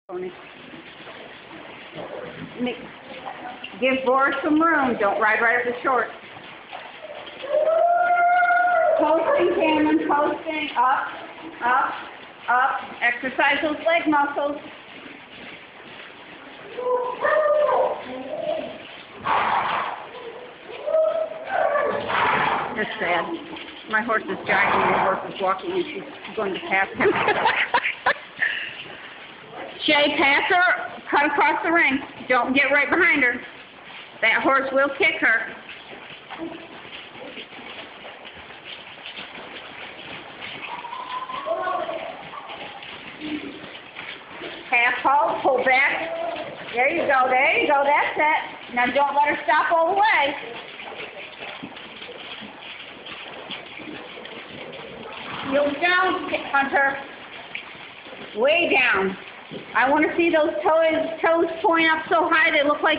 Give Boris some room. Don't ride right up the short. Coasting, Cameron, coasting. Up, up, up. Exercise those leg muscles. That's sad. My horse is jogging, my horse is walking, and she's going to pass him. Shay, pass her, cut across the ring. Don't get right behind her. That horse will kick her. Half halt, pull back. There you go, that's it. Now don't let her stop all the way. Heels down, Hunter. Way down. I want to see those toes point up so high they look like